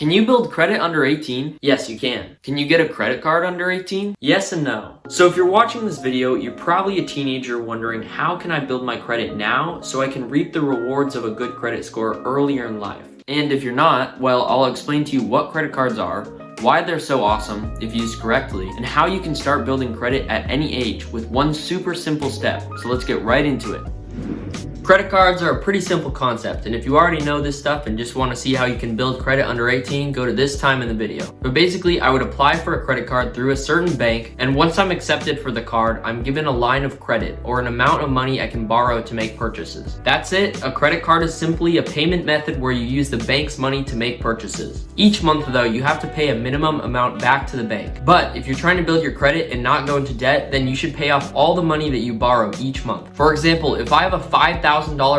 Can you build credit under 18? Yes, you can. Can you get a credit card under 18? Yes and no. So if you're watching this video, you're probably a teenager wondering, how can I build my credit now so I can reap the rewards of a good credit score earlier in life? And if you're not, well, I'll explain to you what credit cards are, why they're so awesome if used correctly, and how you can start building credit at any age with one super simple step. So let's get right into it. Credit cards are a pretty simple concept, and if you already know this stuff and just want to see how you can build credit under 18, go to this time in the video. But basically, I would apply for a credit card through a certain bank, and once I'm accepted for the card, I'm given a line of credit, or an amount of money I can borrow to make purchases. That's it. A credit card is simply a payment method where you use the bank's money to make purchases. Each month though, you have to pay a minimum amount back to the bank. But if you're trying to build your credit and not go into debt, then you should pay off all the money that you borrow each month. For example, if I have a $5,000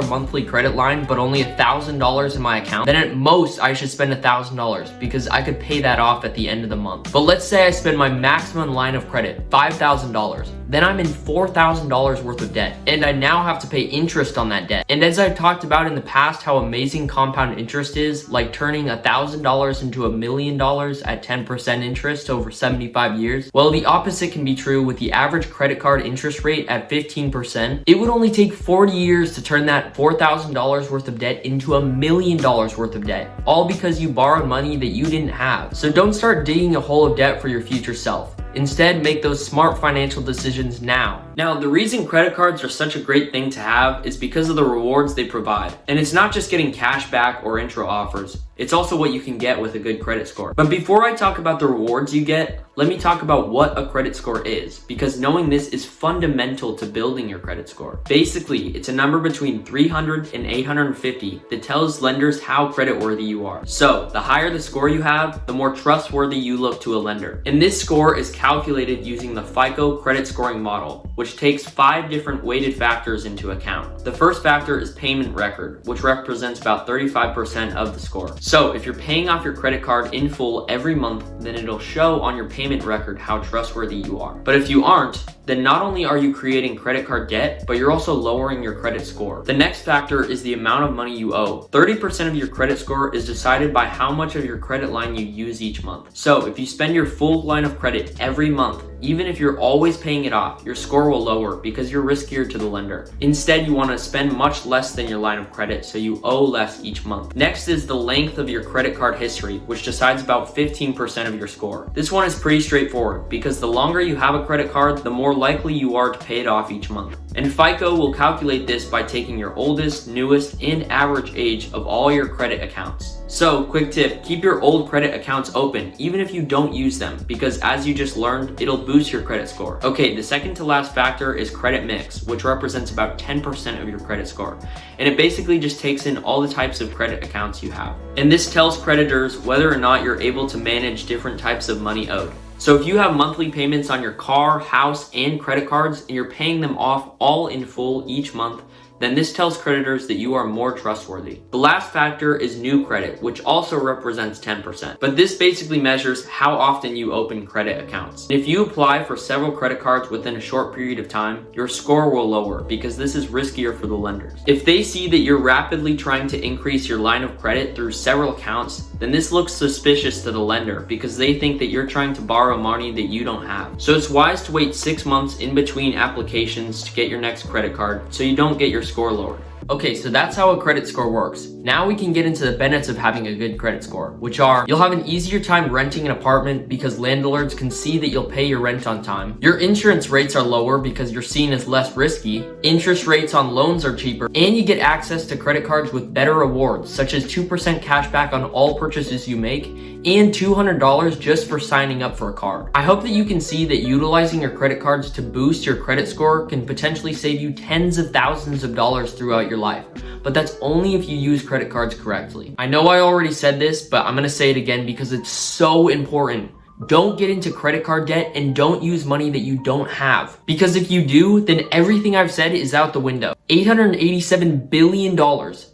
monthly credit line but only $1,000 in my account, then at most I should spend $1,000 because I could pay that off at the end of the month. But let's say I spend my maximum line of credit, $5,000. Then I'm in $4,000 worth of debt, and I now have to pay interest on that debt. And as I've talked about in the past how amazing compound interest is, like turning $1,000 into $1 million at 10% interest over 75 years, well, the opposite can be true with the average credit card interest rate at 15%. It would only take 40 years to turn that $4,000 worth of debt into $1 million worth of debt, all because you borrowed money that you didn't have. So don't start digging a hole of debt for your future self. Instead, make those smart financial decisions now. Now, the reason credit cards are such a great thing to have is because of the rewards they provide. And it's not just getting cash back or intro offers, it's also what you can get with a good credit score. But before I talk about the rewards you get, let me talk about what a credit score is, because knowing this is fundamental to building your credit score. Basically, it's a number between 300 and 850 that tells lenders how creditworthy you are. So, the higher the score you have, the more trustworthy you look to a lender. And this score is calculated using the FICO credit scoring model, which takes 5 different weighted factors into account. The first factor is payment record, which represents about 35% of the score. So if you're paying off your credit card in full every month, then it'll show on your payment record how trustworthy you are. But if you aren't, then not only are you creating credit card debt, but you're also lowering your credit score. The next factor is the amount of money you owe. 30% of your credit score is decided by how much of your credit line you use each month. So if you spend your full line of credit every month, even if you're always paying it off, your score will lower because you're riskier to the lender. Instead, you want to spend much less than your line of credit, so you owe less each month. Next is the length of your credit card history, which decides about 15% of your score. This one is pretty straightforward because the longer you have a credit card, the more likely you are to pay it off each month. And FICO will calculate this by taking your oldest, newest, and average age of all your credit accounts. So, quick tip, keep your old credit accounts open, even if you don't use them, because as you just learned, it'll boost your credit score. Okay, the second to last factor is credit mix, which represents about 10% of your credit score. And it basically just takes in all the types of credit accounts you have. And this tells creditors whether or not you're able to manage different types of money owed. So if you have monthly payments on your car, house, and credit cards, and you're paying them off all in full each month, then this tells creditors that you are more trustworthy. The last factor is new credit, which also represents 10%. But this basically measures how often you open credit accounts. If you apply for several credit cards within a short period of time, your score will lower because this is riskier for the lenders. If they see that you're rapidly trying to increase your line of credit through several accounts, then this looks suspicious to the lender because they think that you're trying to borrow money that you don't have. So it's wise to wait 6 months in between applications to get your next credit card so you don't get your score lowered. Okay, so that's how a credit score works. Now we can get into the benefits of having a good credit score, which are, you'll have an easier time renting an apartment because landlords can see that you'll pay your rent on time. Your insurance rates are lower because you're seen as less risky. Interest rates on loans are cheaper, and you get access to credit cards with better rewards, such as 2% cash back on all purchases you make, and $200 just for signing up for a card. I hope that you can see that utilizing your credit cards to boost your credit score can potentially save you tens of thousands of dollars throughout your life. But that's only if you use credit cards correctly. I know I already said this, but I'm gonna say it again because it's so important. Don't get into credit card debt and don't use money that you don't have. Because if you do, then everything I've said is out the window. $887 billion.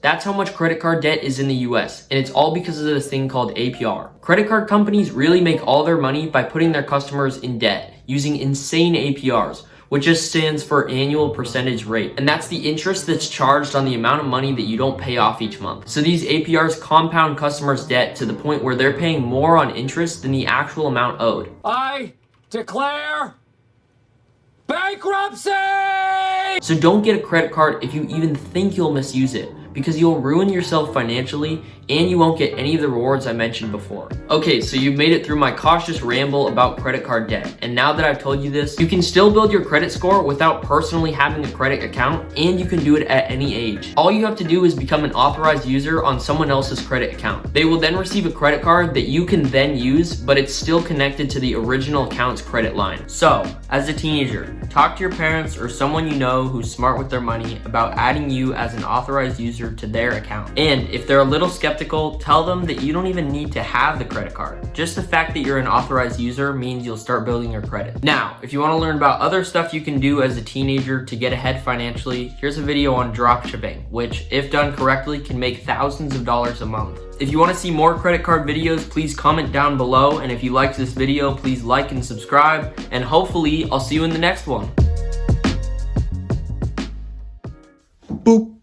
That's how much credit card debt is in the US. And it's all because of this thing called APR. Credit card companies really make all their money by putting their customers in debt using insane APRs, which just stands for annual percentage rate. And that's the interest that's charged on the amount of money that you don't pay off each month. So these APRs compound customers' debt to the point where they're paying more on interest than the actual amount owed. I declare bankruptcy! So don't get a credit card if you even think you'll misuse it, because you'll ruin yourself financially and you won't get any of the rewards I mentioned before. Okay, so you've made it through my cautious ramble about credit card debt, and now that I've told you this, you can still build your credit score without personally having a credit account, and you can do it at any age. All you have to do is become an authorized user on someone else's credit account. They will then receive a credit card that you can then use, but it's still connected to the original account's credit line. So, as a teenager, talk to your parents or someone you know who's smart with their money about adding you as an authorized user to their account. And if they're a little skeptical, tell them that you don't even need to have the credit card. Just the fact that you're an authorized user means you'll start building your credit. Now, if you want to learn about other stuff you can do as a teenager to get ahead financially, here's a video on dropshipping, which, if done correctly, can make thousands of dollars a month. If you want to see more credit card videos, please comment down below. And if you liked this video, please like and subscribe. And hopefully, I'll see you in the next one. Boop.